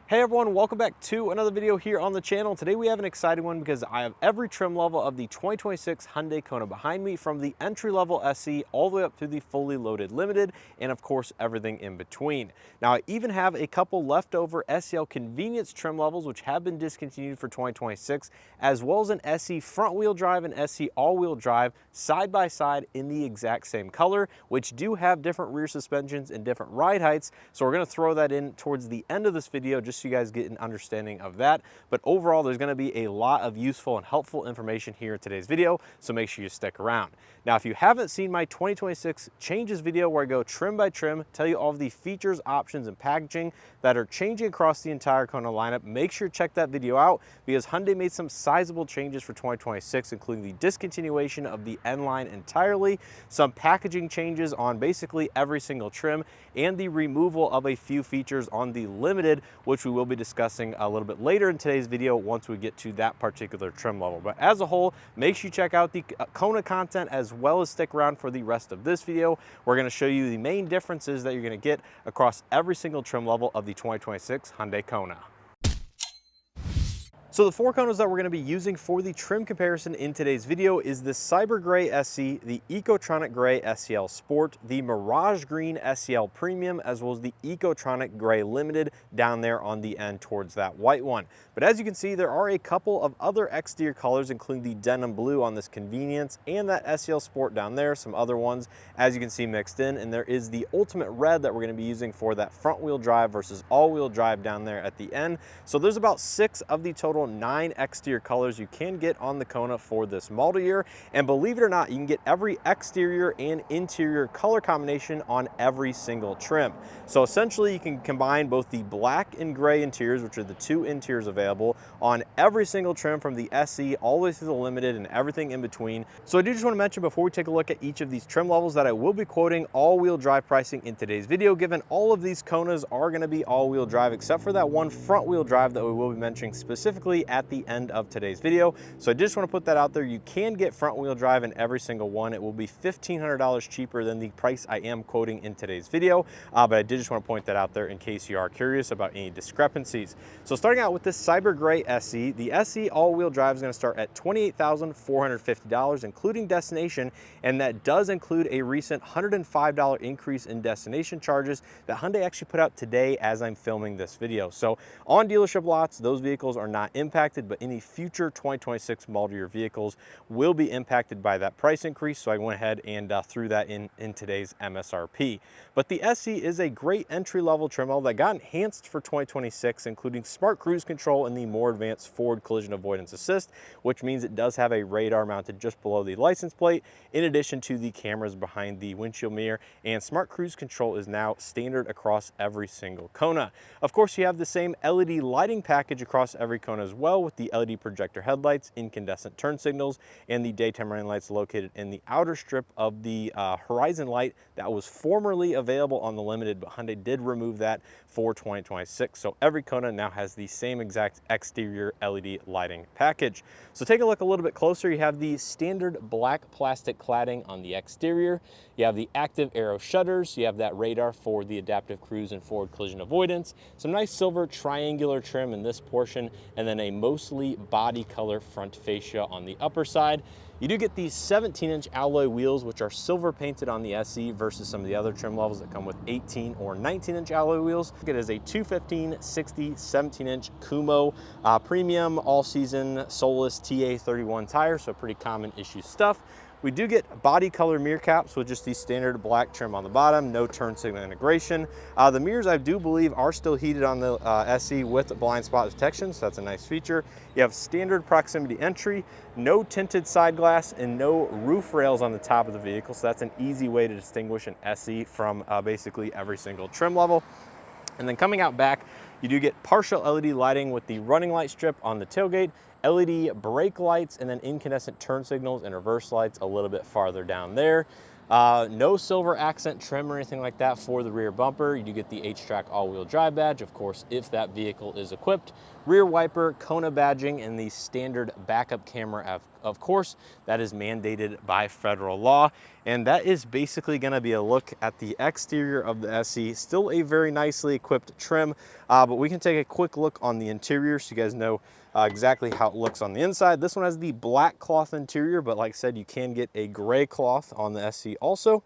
Hey everyone, welcome back to another video here on the channel. Today we have an exciting one because I have every trim level of the 2026 Hyundai Kona behind me, from the entry-level SE all the way up to the fully loaded limited, and of course everything in between. Now I even have a couple leftover SEL convenience trim levels which have been discontinued for 2026, as well as an SE front-wheel drive and SE all-wheel drive side by side in the exact same color, which do have different rear suspensions and different ride heights. So we're going to throw that in towards the end of this video just so you guys get an understanding of that. But overall, there's going to be a lot of useful and helpful information here in today's video, so make sure you stick around. Now, if you haven't seen my 2026 changes video where I go trim by trim, tell you all of the features, options, and packaging that are changing across the entire Kona lineup, make sure to check that video out because Hyundai made some sizable changes for 2026, including the discontinuation of the N-Line entirely, some packaging changes on basically every single trim, and the removal of a few features on the limited, which we will be discussing a little bit later in today's video once we get to that particular trim level. But as a whole, make sure you check out the Kona content as well as stick around for the rest of this video. We're going to show you the main differences that you're going to get across every single trim level of the 2026 Hyundai Kona. So the four Konas that we're going to be using for the trim comparison in today's video is the Cyber Gray SE, the Ecotronic Gray SEL Sport, the Mirage Green SEL Premium, as well as the Ecotronic Gray Limited down there on the end towards that white one. But as you can see, there are a couple of other exterior colors, including the denim blue on this convenience and that SEL Sport down there, some other ones, as you can see, mixed in. And there is the Ultimate Red that we're going to be using for that front wheel drive versus all wheel drive down there at the end. So there's about 6 of the total 9 exterior colors you can get on the Kona for this model year. And believe it or not, you can get every exterior and interior color combination on every single trim. So essentially you can combine both the black and gray interiors, which are the 2 interiors available, on every single trim from the SE all the way through the limited and everything in between. So I do just want to mention before we take a look at each of these trim levels that I will be quoting all-wheel drive pricing in today's video, given all of these Konas are going to be all-wheel drive except for that one front-wheel drive that we will be mentioning specifically at the end of today's video. So I just want to put that out there. You can get front wheel drive in every single one. It will be $1,500 cheaper than the price I am quoting in today's video, but I did just want to point that out there in case you are curious about any discrepancies. So starting out with this Cyber Gray SE, the SE all-wheel drive is going to start at $28,450 including destination, and that does include a recent $105 increase in destination charges that Hyundai actually put out today as I'm filming this video. So on dealership lots, those vehicles are not impacted, but any future 2026 model year vehicles will be impacted by that price increase. So I went ahead and threw that in today's MSRP. But the SE is a great entry-level trim level that got enhanced for 2026, including smart cruise control and the more advanced forward collision avoidance assist, which means it does have a radar mounted just below the license plate, in addition to the cameras behind the windshield mirror, and smart cruise control is now standard across every single Kona. Of course, you have the same LED lighting package across every Kona as well, with the LED projector headlights, incandescent turn signals, and the daytime running lights located in the outer strip of the horizon light that was formerly available on the limited, but Hyundai did remove that for 2026. So every Kona now has the same exact exterior LED lighting package. So take a look a little bit closer. You have the standard black plastic cladding on the exterior. You have the active aero shutters. You have that radar for the adaptive cruise and forward collision avoidance. Some nice silver triangular trim in this portion, and then a mostly body color front fascia on the upper side. You do get these 17-inch alloy wheels, which are silver painted on the SE versus some of the other trim levels that come with 18 or 19-inch alloy wheels. It is a 215, 60, 17-inch Kumo premium all-season Solus TA31 tire, so pretty common issue stuff. We do get body color mirror caps with just the standard black trim on the bottom, no turn signal integration. The mirrors, I do believe, are still heated on the SE with blind spot detection, so that's a nice feature. You have standard proximity entry, no tinted side glass, and no roof rails on the top of the vehicle, so that's an easy way to distinguish an SE from basically every single trim level. And then coming out back, you do get partial LED lighting with the running light strip on the tailgate, LED brake lights, and then incandescent turn signals and reverse lights a little bit farther down there. No silver accent trim or anything like that for the rear bumper. You do get the H-Track all-wheel drive badge, of course, if that vehicle is equipped. Rear wiper, Kona badging, and the standard backup camera, Of course, that is mandated by federal law. And that is basically going to be a look at the exterior of the SE. Still a very nicely equipped trim, but we can take a quick look on the interior so you guys know exactly how it looks on the inside. This one has the black cloth interior, but like I said, you can get a gray cloth on the SE also.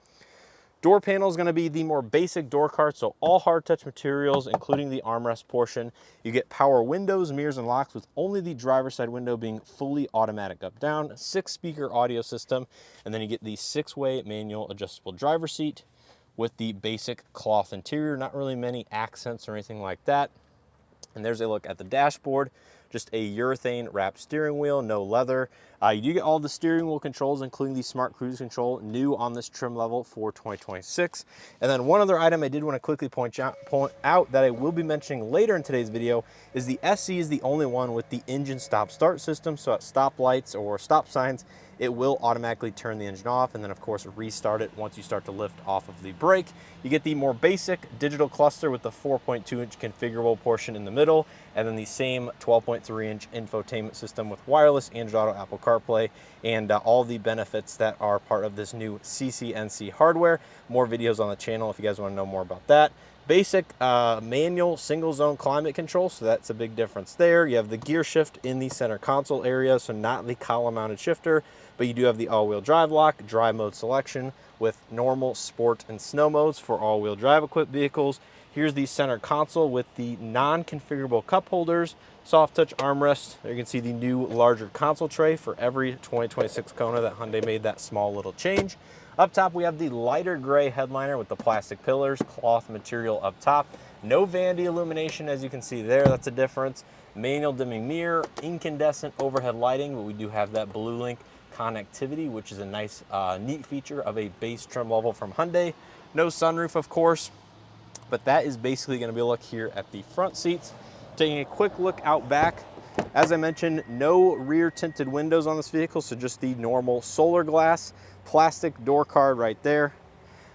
Door panel is going to be the more basic door cart, so all hard touch materials, including the armrest portion. You get power windows, mirrors, and locks, with only the driver's side window being fully automatic up down, 6-speaker audio system, and then you get the 6-way manual adjustable driver seat with the basic cloth interior. Not really many accents or anything like that. And there's a look at the dashboard. Just a urethane wrapped steering wheel, no leather. You do get all the steering wheel controls, including the smart cruise control, new on this trim level for 2026. And then one other item I did want to quickly point out that I will be mentioning later in today's video is the SE is the only one with the engine stop-start system. So at stoplights or stop signs, it will automatically turn the engine off and then of course restart it once you start to lift off of the brake. You get the more basic digital cluster with the 4.2-inch configurable portion in the middle, and then the same 12.3-inch infotainment system with wireless, Android Auto, Apple CarPlay, and all the benefits that are part of this new CCNC hardware. More videos on the channel if you guys want to know more about that. Basic manual single zone climate control, so that's a big difference there. You have the gear shift in the center console area, so not the column mounted shifter, but you do have the all-wheel drive lock, drive mode selection with normal, sport, and snow modes for all-wheel drive equipped vehicles. Here's the center console with the non-configurable cup holders, soft touch armrest. There you can see the new larger console tray for every 2026 Kona that Hyundai made that small little change. Up top, we have the lighter gray headliner with the plastic pillars, cloth material up top. No vanity illumination, as you can see there, that's a difference. Manual dimming mirror, incandescent overhead lighting, but we do have that BlueLink connectivity, which is a nice, neat feature of a base trim level from Hyundai. No sunroof, of course, but that is basically going to be a look here at the front seats. Taking a quick look out back, as I mentioned, no rear tinted windows on this vehicle, so just the normal solar glass, plastic door card right there.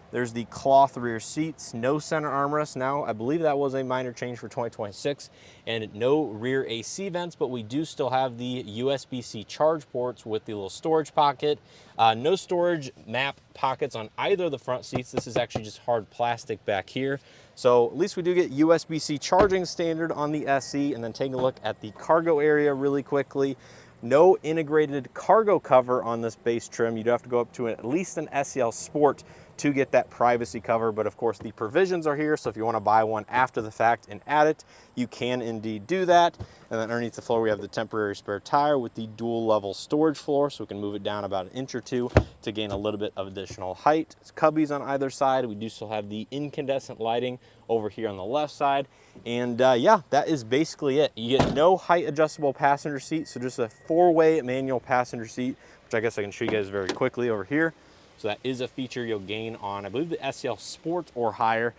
There's the cloth rear seats, no center armrest now. I believe that was a minor change for 2026, and no rear AC vents, but we do still have the USB-C charge ports with the little storage pocket. No storage map pockets on either of the front seats. This is actually just hard plastic back here. So at least we do get USB-C charging standard on the SE. And then taking a look at the cargo area really quickly. No integrated cargo cover on this base trim. You do have to go up to at least an SEL Sport to get that privacy cover, but of course the provisions are here, so if you want to buy one after the fact and add it, you can indeed do that. And then underneath the floor we have the temporary spare tire with the dual level storage floor, so we can move it down about an inch or two to gain a little bit of additional height. It's cubbies on either side. We do still have the incandescent lighting over here on the left side. And yeah, that is basically it. You get no height adjustable passenger seat, so just a 4-way manual passenger seat, which I guess I can show you guys very quickly over here. So that is a feature you'll gain on, I believe, the SEL Sport or higher.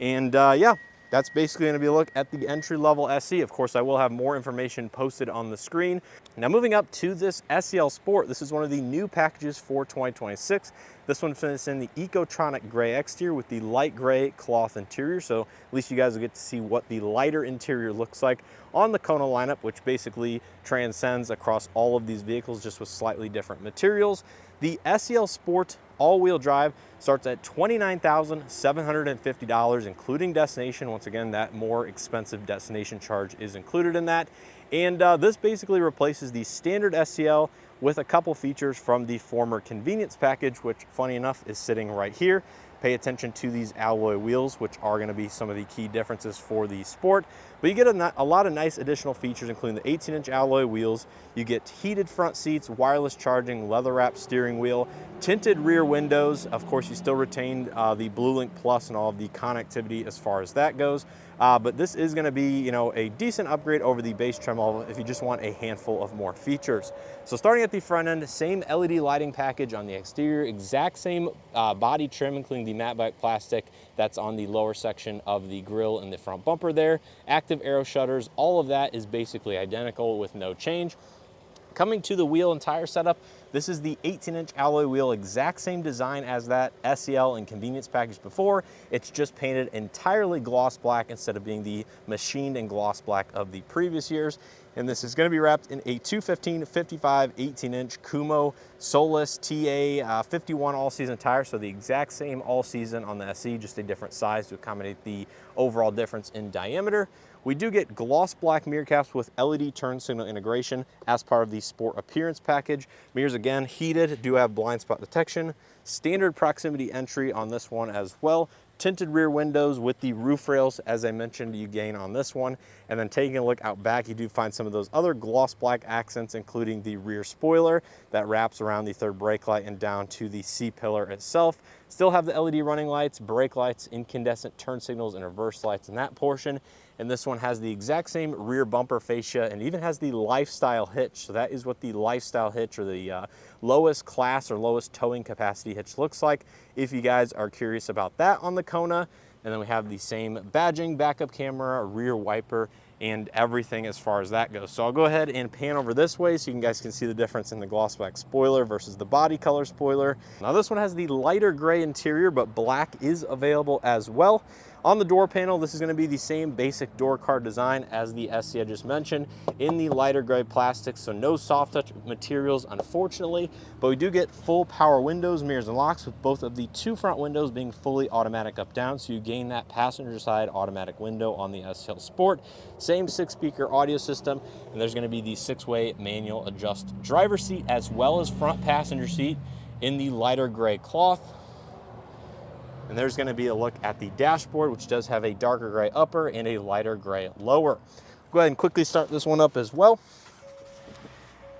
And yeah, that's basically going to be a look at the entry-level SE. Of course, I will have more information posted on the screen. Now moving up to this SEL Sport, this is one of the new packages for 2026. This one fits in the Ecotronic gray exterior with the light gray cloth interior. So at least you guys will get to see what the lighter interior looks like on the Kona lineup, which basically transcends across all of these vehicles, just with slightly different materials. The SEL Sport all-wheel drive starts at $29,750, including destination. Once again, that more expensive destination charge is included in that. And this basically replaces the standard SEL with a couple features from the former convenience package, which funny enough is sitting right here. Pay attention to these alloy wheels, which are going to be some of the key differences for the Sport. But you get a lot of nice additional features, including the 18-inch alloy wheels. You get heated front seats, wireless charging, leather-wrapped steering wheel, tinted rear windows. Of course, you still retain the BlueLink Plus and all of the connectivity as far as that goes. But this is going to be, you know, a decent upgrade over the base trim level if you just want a handful of more features. So starting at the front end, same LED lighting package on the exterior, exact same body trim, including the matte black plastic that's on the lower section of the grille and the front bumper there. Active aero shutters, all of that is basically identical with no change. Coming to the wheel and tire setup, this is the 18-inch alloy wheel, exact same design as that SEL and convenience package before. It's just painted entirely gloss black instead of being the machined and gloss black of the previous years. And this is going to be wrapped in a 215/55 18-inch Kumo Solus TA 51 all-season tire. So the exact same all-season on the SE, just a different size to accommodate the overall difference in diameter. We do get gloss black mirror caps with LED turn signal integration as part of the Sport appearance package. Mirrors, again, heated, do have blind spot detection. Standard proximity entry on this one as well. Tinted rear windows with the roof rails, as I mentioned, you gain on this one. And then taking a look out back, you do find some of those other gloss black accents, including the rear spoiler that wraps around the third brake light and down to the C-pillar itself. Still have the LED running lights, brake lights, incandescent turn signals, and reverse lights in that portion. And this one has the exact same rear bumper fascia and even has the lifestyle hitch. So that is what the lifestyle hitch, or the lowest class or lowest towing capacity hitch, looks like, if you guys are curious about that on the Kona. And then we have the same badging, backup camera, rear wiper, and everything as far as that goes. So I'll go ahead and pan over this way so you guys can see the difference in the gloss black spoiler versus the body color spoiler. Now this one has the lighter gray interior, but black is available as well. On the door panel, this is going to be the same basic door card design as the SE I just mentioned, in the lighter gray plastic, so no soft touch materials, unfortunately, but we do get full power windows, mirrors, and locks, with both of the two front windows being fully automatic up down, so you gain that passenger side automatic window on the SEL Sport. Same 6-speaker audio system, and there's going to be the 6-way manual adjust driver seat as well as front passenger seat in the lighter gray cloth. And there's going to be a look at the dashboard, which does have a darker gray upper and a lighter gray lower. Go ahead and quickly start this one up as well.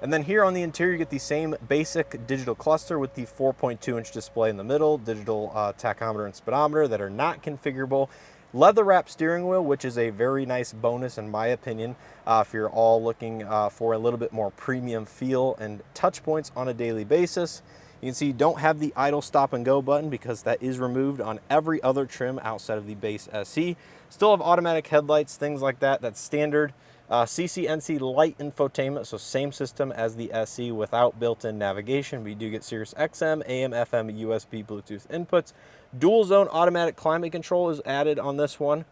And then here on the interior, you get the same basic digital cluster with the 4.2-inch display in the middle, digital tachometer and speedometer that are not configurable. Leather wrap steering wheel, which is a very nice bonus in my opinion, if you're all looking for a little bit more premium feel and touch points on a daily basis. You can see you don't have the idle stop and go button because that is removed on every other trim outside of the base SE. Still have automatic headlights, things like that. That's standard. CCNC light infotainment, so same system as the SE without built-in navigation. We do get Sirius XM, AM, FM, USB, Bluetooth inputs. Dual zone automatic climate control is added on this one.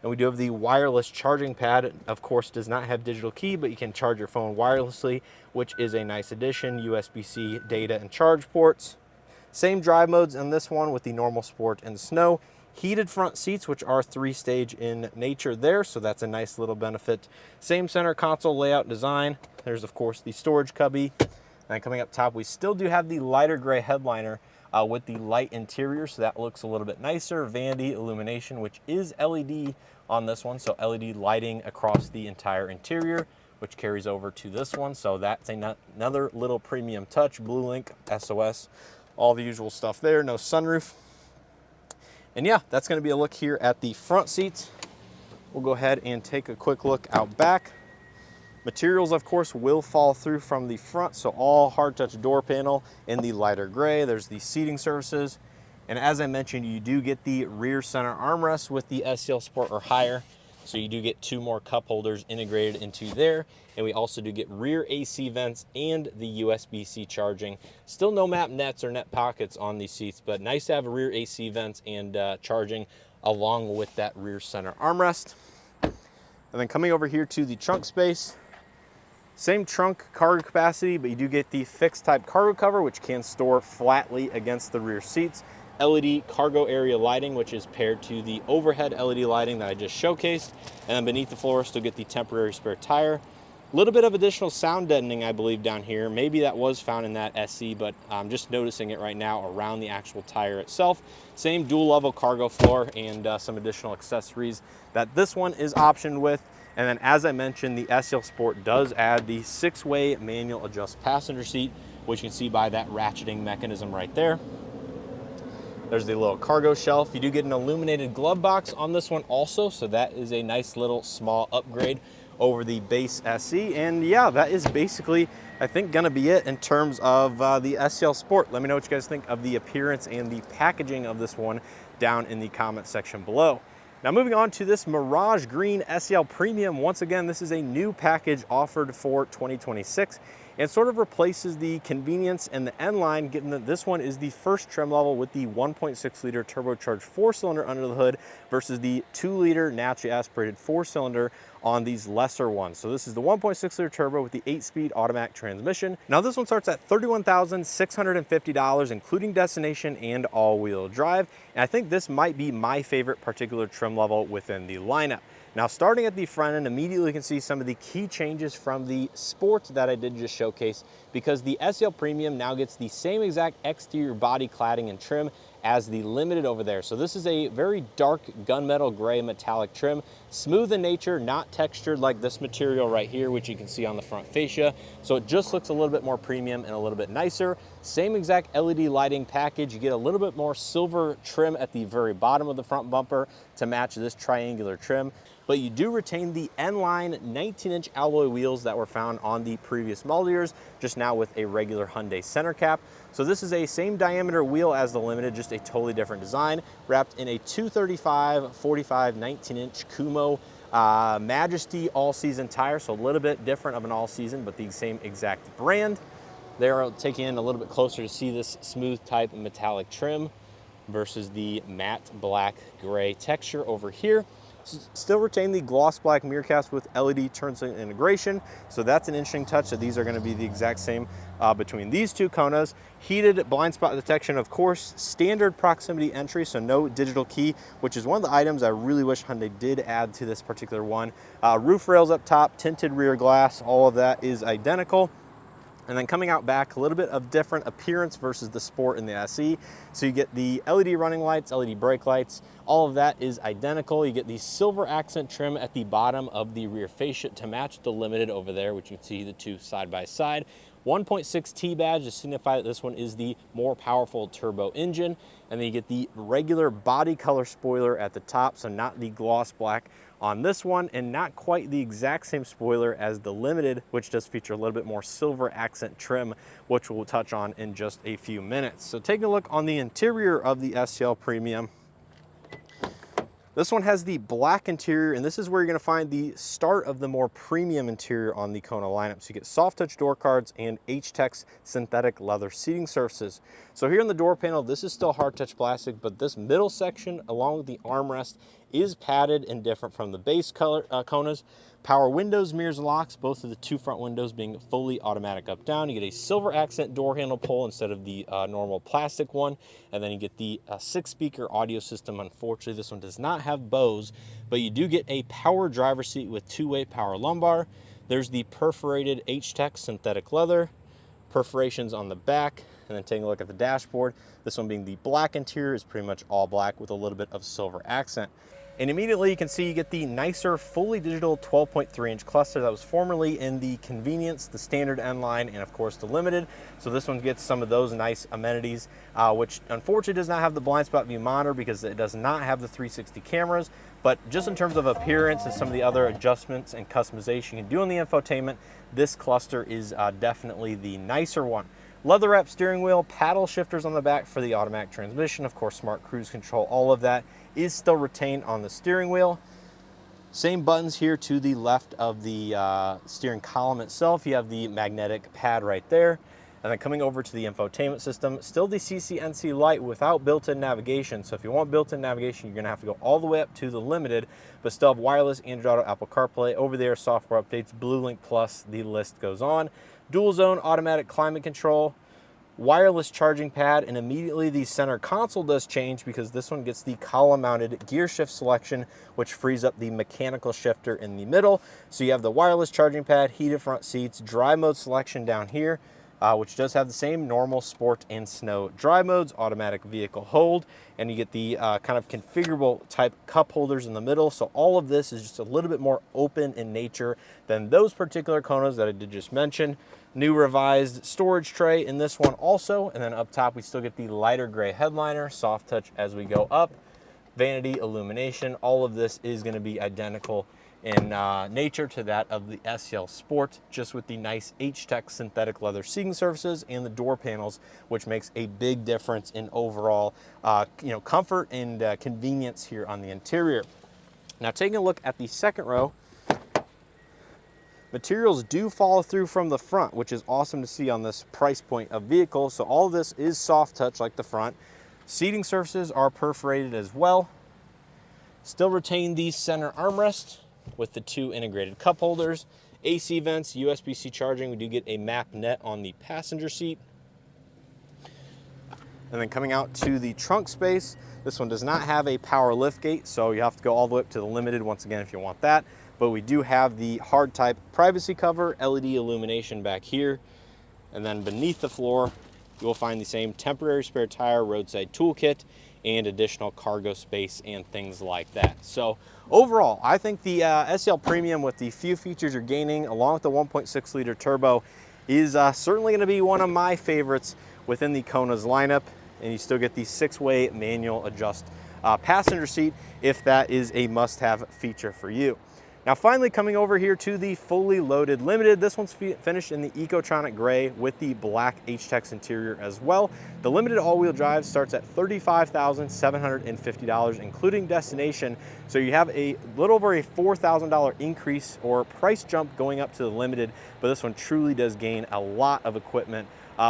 And we do have the wireless charging pad. Of course, does not have digital key, but you can charge your phone wirelessly, which is a nice addition. USB-C data and charge ports. Same drive modes in this one with the normal, sport, and snow. Heated front seats, which are 3-stage in nature there, so that's a nice little benefit. Same center console layout design. There's, of course, the storage cubby. And coming up top, we still do have the lighter gray headliner with the light interior, so that looks a little bit nicer. Vandy illumination, which is LED on this one, so LED lighting across the entire interior, which carries over to this one. So that's another little premium touch. Blue Link, SOS, all the usual stuff there. No sunroof. And yeah, that's going to be a look here at the front seats. We'll go ahead and take a quick look out back. Materials, of course, will fall through from the front, so all hard touch door panel in the lighter gray. There's the seating surfaces. And as I mentioned, you do get the rear center armrest with the SEL Sport or higher. So you do get 2 more cup holders integrated into there. And we also do get rear AC vents and the USB-C charging. Still no map nets or net pockets on these seats, but nice to have a rear AC vents and charging along with that rear center armrest. And then coming over here to the trunk space, same trunk cargo capacity, but you do get the fixed type cargo cover, which can store flatly against the rear seats. LED cargo area lighting, which is paired to the overhead LED lighting that I just showcased. And then beneath the floor, still get the temporary spare tire. A little bit of additional sound deadening, I believe, down here. Maybe that was found in that SE, but I'm just noticing it right now around the actual tire itself. Same dual level cargo floor and some additional accessories that this one is optioned with. And then, as I mentioned, the SEL Sport does add the 6-way manual adjust passenger seat, which you can see by that ratcheting mechanism right there. There's the little cargo shelf. You do get an illuminated glove box on this one also, so that is a nice little small upgrade over the base SE. And yeah, that is basically, I think, gonna be it in terms of the SEL Sport. Let me know what you guys think of the appearance and the packaging of this one down in the comment section below. Now moving on to this Mirage Green SEL Premium. Once again, this is a new package offered for 2026. and sort of replaces the convenience and the N-Line, given that this one is the first trim level with the 1.6 liter turbocharged 4-cylinder under the hood versus the 2-liter naturally aspirated 4-cylinder on these lesser ones. So this is the 1.6 liter turbo with the 8-speed automatic transmission. Now this one starts at $31,650, including destination and all-wheel drive. And I think this might be my favorite particular trim level within the lineup. Now starting at the front end, immediately you can see some of the key changes from the Sport that I did just showcase, because the SEL Premium now gets the same exact exterior body cladding and trim as the Limited over there. So this is a very dark gunmetal gray metallic trim, smooth in nature, not textured like this material right here, which you can see on the front fascia. So it just looks a little bit more premium and a little bit nicer. Same exact LED lighting package. You get a little bit more silver trim at the very bottom of the front bumper to match this triangular trim. But you do retain the N-Line 19-inch alloy wheels that were found on the previous model years, just now with a regular Hyundai center cap. So this is a same diameter wheel as the Limited, just a totally different design, wrapped in a 235/45 19-inch Kumo Majesty all-season tire, so a little bit different of an all-season, but the same exact brand. They're taking in a little bit closer to see this smooth type metallic trim versus the matte black gray texture over here. Still retain the gloss black mirror caps with LED turn signal integration, so that's an interesting touch. So these are going to be the exact same between these two Konas. Heated blind spot detection, of course, standard proximity entry, so no digital key, which is one of the items I really wish Hyundai did add to this particular one. Roof rails up top, tinted rear glass, all of that is identical. And then coming out back, a little bit of different appearance versus the Sport and the SE. So you get the LED running lights, LED brake lights, all of that is identical. You get the silver accent trim at the bottom of the rear fascia to match the Limited over there, which you can see the two side by side. 1.6 T badge to signify that this one is the more powerful turbo engine. And then you get the regular body color spoiler at the top, so not the gloss black on this one, and not quite the exact same spoiler as the Limited, which does feature a little bit more silver accent trim, which we'll touch on in just a few minutes. So taking a look on the interior of the SEL Premium, this one has the black interior, and this is where you're going to find the start of the more premium interior on the Kona lineup. So you get soft touch door cards and H-Tex synthetic leather seating surfaces. So here in the door panel, this is still hard touch plastic, but this middle section along with the armrest is padded and different from the base color Konas. Power windows, mirrors, and locks, both of the two front windows being fully automatic up down. You get a silver accent door handle pull instead of the normal plastic one. And then you get the 6-speaker audio system. Unfortunately, this one does not have Bose, but you do get a power driver's seat with 2-way power lumbar. There's the perforated H-Tex synthetic leather, perforations on the back, and then taking a look at the dashboard. This one being the black interior is pretty much all black with a little bit of silver accent. And immediately you can see you get the nicer fully digital 12.3-inch cluster that was formerly in the Convenience, the standard N-Line, and of course the Limited. So this one gets some of those nice amenities, which unfortunately does not have the blind spot view monitor because it does not have the 360 cameras. But just in terms of appearance and some of the other adjustments and customization you can do on the infotainment, this cluster is definitely the nicer one. Leather wrap steering wheel, paddle shifters on the back for the automatic transmission, of course smart cruise control, all of that is still retained on the steering wheel. Same buttons here to the left of the steering column itself. You have the magnetic pad right there. And then coming over to the infotainment system, still the CCNC Lite without built-in navigation. So if you want built-in navigation, you're gonna have to go all the way up to the Limited, but still have wireless, Android Auto, Apple CarPlay, over-the-air software updates, BlueLink Plus, the list goes on. Dual zone automatic climate control, wireless charging pad, and immediately the center console does change because this one gets the column mounted gear shift selection, which frees up the mechanical shifter in the middle. So you have the wireless charging pad, heated front seats, drive mode selection down here, which does have the same normal sport and snow drive modes, automatic vehicle hold, and you get the kind of configurable type cup holders in the middle. So all of this is just a little bit more open in nature than those particular Konas that I did just mention. New revised storage tray in this one also, and then up top we still get the lighter gray headliner, soft touch as we go up, vanity illumination. All of this is going to be identical in nature to that of the SEL Sport, just with the nice H-Tex synthetic leather seating surfaces and the door panels, which makes a big difference in overall comfort and convenience here on the interior. Now taking a look at the second row, Materials do follow through from the front, which is awesome to see on this price point of vehicle. So all of this is soft touch like the front. Seating surfaces are perforated as well. Still retain the center armrest with the 2 integrated cup holders, AC vents, USB-C charging. We do get a map net on the passenger seat. And then coming out to the trunk space, this one does not have a power lift gate, so you have to go all the way up to the limited once again if you want that. But we do have the hard type privacy cover, LED illumination back here. And then beneath the floor, you will find the same temporary spare tire, roadside toolkit, and additional cargo space and things like that. So overall, I think the SEL Premium, with the few features you're gaining along with the 1.6 liter turbo, is certainly going to be one of my favorites within the Kona's lineup. And you still get the 6-way manual adjust passenger seat if that is a must-have feature for you. Now finally, coming over here to the fully loaded Limited. This one's finished in the Ecotronic gray with the black H-Tex interior as well. The Limited all-wheel drive starts at $35,750, including destination. So you have a little over a $4,000 increase or price jump going up to the Limited, but this one truly does gain a lot of equipment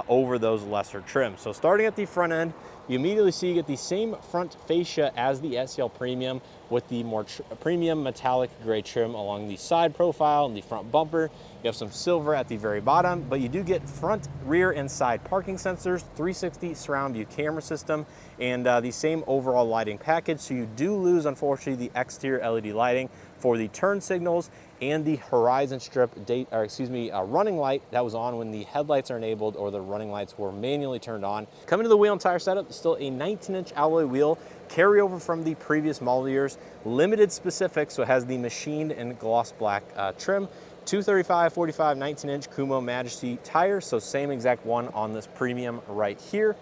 over those lesser trims. So starting at the front end, you immediately see you get the same front fascia as the SEL Premium with the more premium metallic gray trim along the side profile and the front bumper. You have some silver at the very bottom, but you do get front, rear, and side parking sensors, 360 surround view camera system, and the same overall lighting package. So you do lose, unfortunately, the exterior LED lighting for the turn signals and the horizon strip running light that was on when the headlights are enabled or the running lights were manually turned on. Coming to the wheel and tire setup, still a 19-inch alloy wheel, carryover from the previous model years, Limited specific, so it has the machined and gloss black trim. 235, 45, 19-inch Kumo Majesty tires, so same exact one on this Premium right here.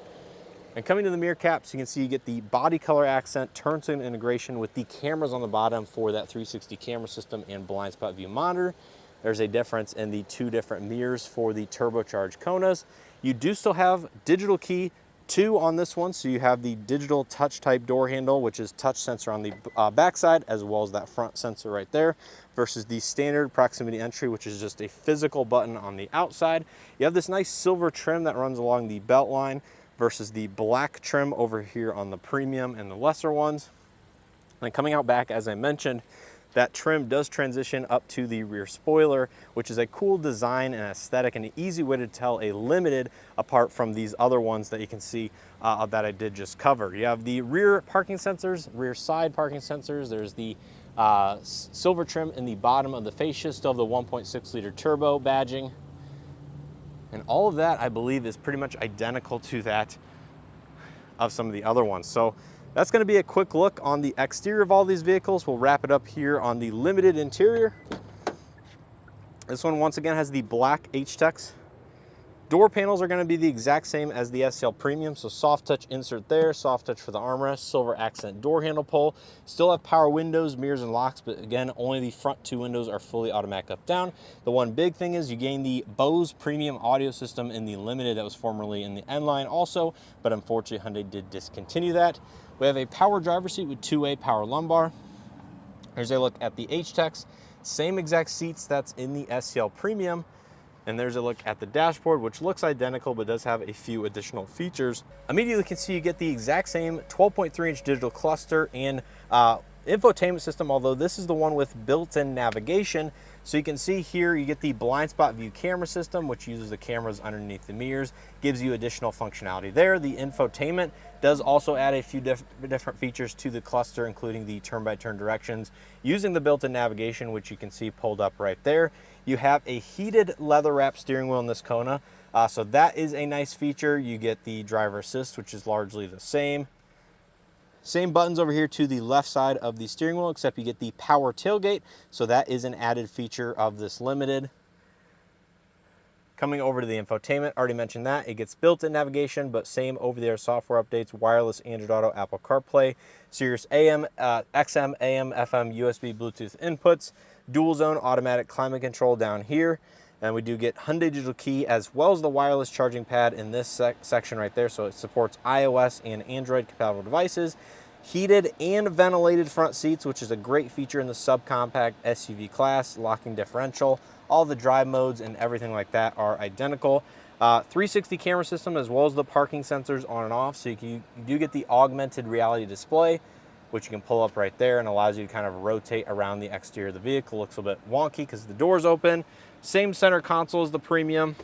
And coming to the mirror caps, you can see you get the body color accent, turn signal integration with the cameras on the bottom for that 360 camera system and blind spot view monitor. There's a difference in the 2 different mirrors for the turbocharged Konas. You do still have digital key 2 on this one, so you have the digital touch type door handle, which is touch sensor on the backside, as well as that front sensor right there, versus the standard proximity entry, which is just a physical button on the outside. You have this nice silver trim that runs along the belt line versus the black trim over here on the Premium and the lesser ones. And coming out back, as I mentioned, that trim does transition up to the rear spoiler, which is a cool design and aesthetic and an easy way to tell a Limited apart from these other ones that you can see that I did just cover. You have the rear parking sensors, rear side parking sensors. There's the silver trim in the bottom of the fascia, still have the 1.6 liter turbo badging. And all of that, I believe, is pretty much identical to that of some of the other ones. So that's going to be a quick look on the exterior of all these vehicles. We'll wrap it up here on the Limited interior. This one, once again, has the black H-Tex. Door panels are going to be the exact same as the SEL Premium, so soft touch insert there, soft touch for the armrest, silver accent door handle pull. Still have power windows, mirrors, and locks, but again, only the front 2 windows are fully automatic up down. The one big thing is you gain the Bose premium audio system in the Limited that was formerly in the N-Line also, but unfortunately Hyundai did discontinue that. We have a power driver seat with 2-way power lumbar. Here's a look at the H-Tex, same exact seats that's in the SEL Premium. And there's a look at the dashboard, which looks identical, but does have a few additional features. Immediately you can see you get the exact same 12.3-inch digital cluster and infotainment system, although this is the one with built-in navigation. So you can see here you get the blind spot view camera system, which uses the cameras underneath the mirrors, gives you additional functionality there. The infotainment does also add a few different features to the cluster, including the turn-by-turn directions using the built-in navigation, which you can see pulled up right there. You have a heated leather wrap steering wheel in this Kona, so that is a nice feature. You get the driver assist, which is largely the same. Same buttons over here to the left side of the steering wheel, except you get the power tailgate, so that is an added feature of this Limited. Coming over to the infotainment, already mentioned that. It gets built-in navigation, but same over-the-air software updates, wireless Android Auto, Apple CarPlay, Sirius AM, XM, AM, FM, USB, Bluetooth inputs, dual zone automatic climate control down here. And we do get Hyundai digital key as well as the wireless charging pad in this section right there. So it supports iOS and Android compatible devices. heated and ventilated front seats, which is a great feature in the subcompact SUV class. Locking differential, all the drive modes and everything like that are identical. 360 camera system, as well as the parking sensors on and off, so you do get the augmented reality display, which you can pull up right there and allows you to kind of rotate around the exterior of the vehicle. Looks a bit wonky because the door's open. Same center console as the Premium,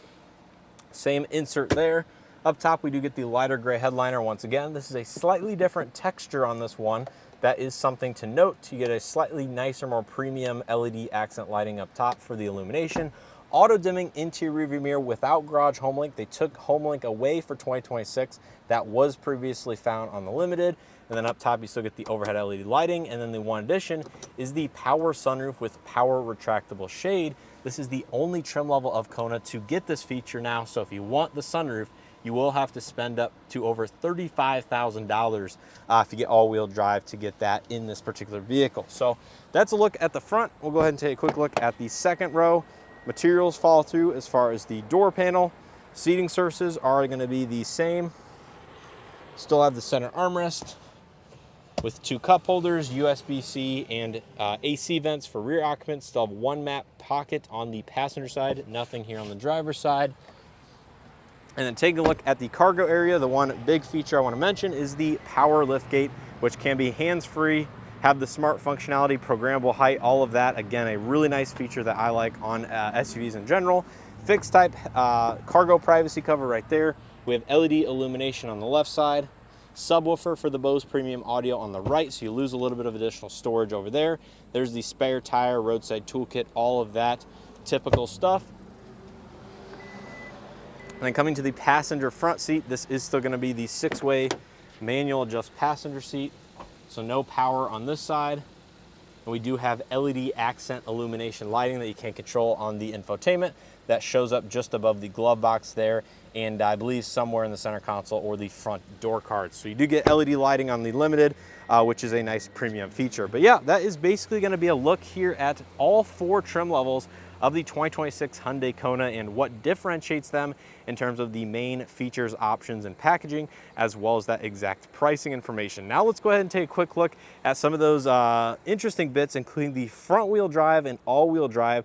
same insert there. Up top, we do get the lighter gray headliner. Once again, this is a slightly different texture on this one. That is something to note. You get a slightly nicer, more premium LED accent lighting up top for the illumination. Auto dimming interior rearview mirror without garage HomeLink. They took HomeLink away for 2026. That was previously found on the Limited. And then up top, you still get the overhead LED lighting. And then the one addition is the power sunroof with power retractable shade. This is the only trim level of Kona to get this feature now. So if you want the sunroof, you will have to spend up to over $35,000 if you get all-wheel drive to get that in this particular vehicle. So that's a look at the front. We'll go ahead and take a quick look at the second row. Materials follow through as far as the door panel. Seating surfaces are going to be the same. Still have the center armrest with 2 cup holders, USB-C and AC vents for rear occupants. Still have 1 map pocket on the passenger side, nothing here on the driver's side. And then taking a look at the cargo area, the one big feature I want to mention is the power liftgate, which can be hands-free, have the smart functionality, programmable height, all of that. Again, a really nice feature that I like on SUVs in general. Fixed type cargo privacy cover right there. We have LED illumination on the left side. Subwoofer for the Bose premium audio on the right, so you lose a little bit of additional storage over there. There's the spare tire, roadside toolkit, all of that typical stuff. And then coming to the passenger front seat, this is still going to be the 6-way manual adjust passenger seat. So no power on this side. And we do have LED accent illumination lighting that you can control on the infotainment. That shows up just above the glove box there, and I believe somewhere in the center console or the front door cards. So you do get LED lighting on the Limited, which is a nice premium feature. But yeah, that is basically going to be a look here at all 4 trim levels of the 2026 Hyundai Kona and what differentiates them in terms of the main features, options, and packaging, as well as that exact pricing information. Now let's go ahead and take a quick look at some of those interesting bits, including the front-wheel drive and all-wheel drive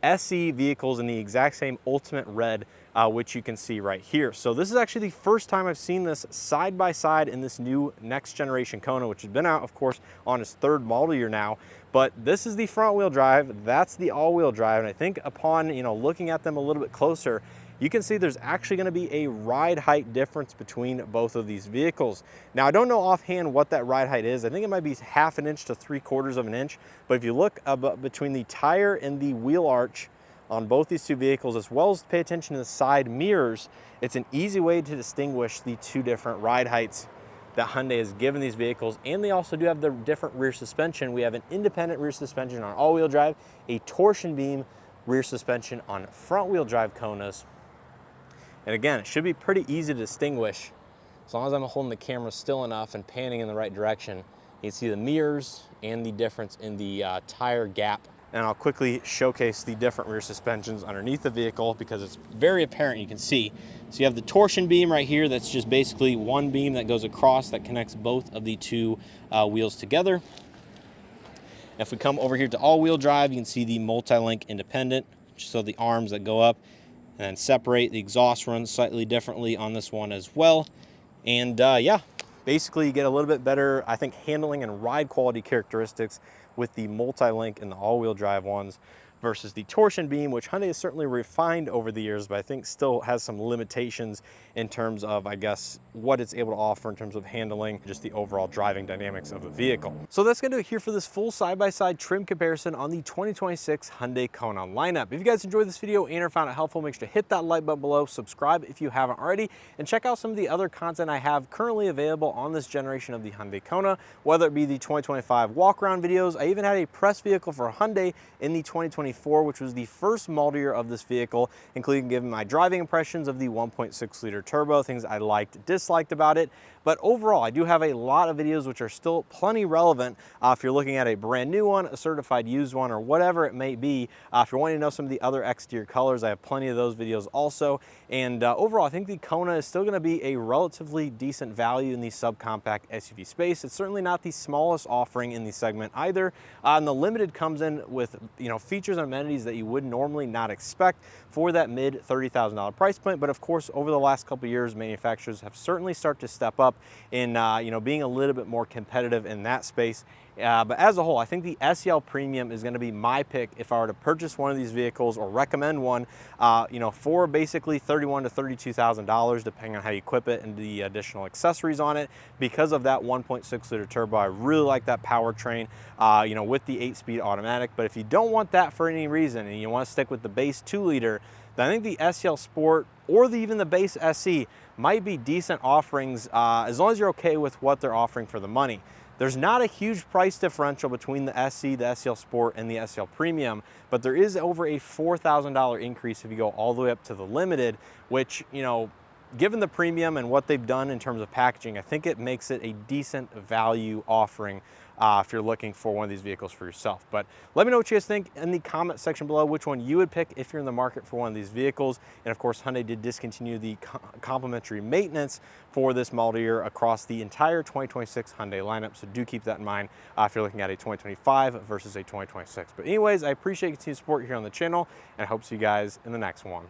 SE vehicles in the exact same ultimate red, which you can see right here. So this is actually the first time I've seen this side by side in this new next generation Kona, which has been out, of course, on its 3rd model year now. But this is the front wheel drive, that's the all-wheel drive, and I think upon looking at them a little bit closer, you can see there's actually going to be a ride height difference between both of these vehicles. Now, I don't know offhand what that ride height is. I think it might be 1/2 inch to 3/4 of an inch. But if you look between the tire and the wheel arch on both these 2 vehicles, as well as pay attention to the side mirrors, it's an easy way to distinguish the 2 different ride heights that Hyundai has given these vehicles. And they also do have the different rear suspension. We have an independent rear suspension on all-wheel drive, a torsion beam rear suspension on front-wheel drive Konas. And again, it should be pretty easy to distinguish as long as I'm holding the camera still enough and panning in the right direction. You can see the mirrors and the difference in the tire gap. And I'll quickly showcase the different rear suspensions underneath the vehicle because it's very apparent, you can see. So you have the torsion beam right here. That's just basically one beam that goes across that connects both of the 2 wheels together. If we come over here to all-wheel drive, you can see the multi-link independent, so the arms that go up and then separate. The exhaust runs slightly differently on this one as well. And yeah, basically you get a little bit better, I think, handling and ride quality characteristics with the multi-link and the all-wheel drive ones versus the torsion beam, which Hyundai has certainly refined over the years, but I think still has some limitations in terms of, I guess, what it's able to offer in terms of handling, just the overall driving dynamics of the vehicle. So that's gonna do it here for this full side-by-side trim comparison on the 2026 Hyundai Kona lineup. If you guys enjoyed this video and or found it helpful, make sure to hit that like button below, subscribe if you haven't already, and check out some of the other content I have currently available on this generation of the Hyundai Kona, whether it be the 2025 walk-around videos. I even had a press vehicle for Hyundai in the 2025 2024, which was the first model year of this vehicle, including giving my driving impressions of the 1.6 liter turbo, things I liked, disliked about it. But overall, I do have a lot of videos which are still plenty relevant if you're looking at a brand new one, a certified used one, or whatever it may be. If you're wanting to know some of the other exterior colors, I have plenty of those videos also. And overall, I think the Kona is still going to be a relatively decent value in the subcompact SUV space. It's certainly not the smallest offering in the segment either. And the Limited comes in with features and amenities that you would normally not expect for that mid $30,000 price point. But of course, over the last couple of years, manufacturers have certainly started to step up in being a little bit more competitive in that space. But as a whole, I think the SEL Premium is going to be my pick if I were to purchase one of these vehicles or recommend one, for basically $31,000 to $32,000, depending on how you equip it and the additional accessories on it. Because of that 1.6 liter turbo, I really like that powertrain, with the 8-speed automatic. But if you don't want that for any reason and you want to stick with the base 2 liter, then I think the SEL Sport or even the base SE might be decent offerings as long as you're okay with what they're offering for the money. There's not a huge price differential between the SE, the SEL Sport, and the SEL Premium, but there is over a $4,000 increase if you go all the way up to the Limited, which, given the Premium and what they've done in terms of packaging, I think it makes it a decent value offering if you're looking for one of these vehicles for yourself. But let me know what you guys think in the comment section below, which one you would pick if you're in the market for one of these vehicles. And of course, Hyundai did discontinue the complimentary maintenance for this model year across the entire 2026 Hyundai lineup. So do keep that in mind if you're looking at a 2025 versus a 2026. But anyways, I appreciate your continued support here on the channel, and I hope to see you guys in the next one.